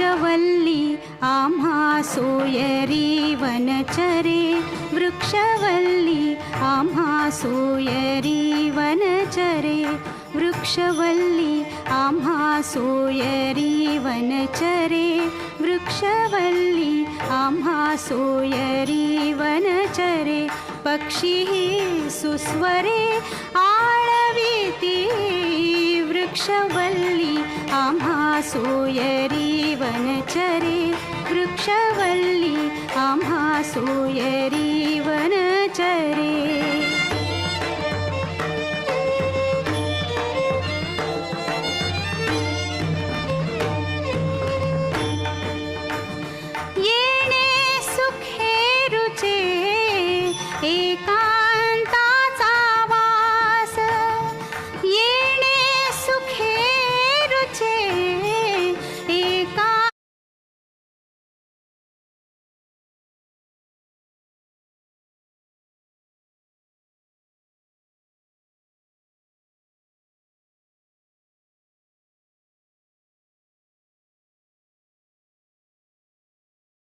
वृक्षवल्ली आम्हा सोयरी वनचरे, वृक्षवल्ली आम्हा सोयरी वनचरे, वृक्षवल्ली आम्हा सोयरी वनचरे, वृक्षवल्ली आम्हा सोयरी वनचरे. पक्षी सुस्वरे आळविती, वृक्षवल्ली आम्हा सोयरी वनचरे, वृक्षवल्ली आम्हा सोयरी वनचरे.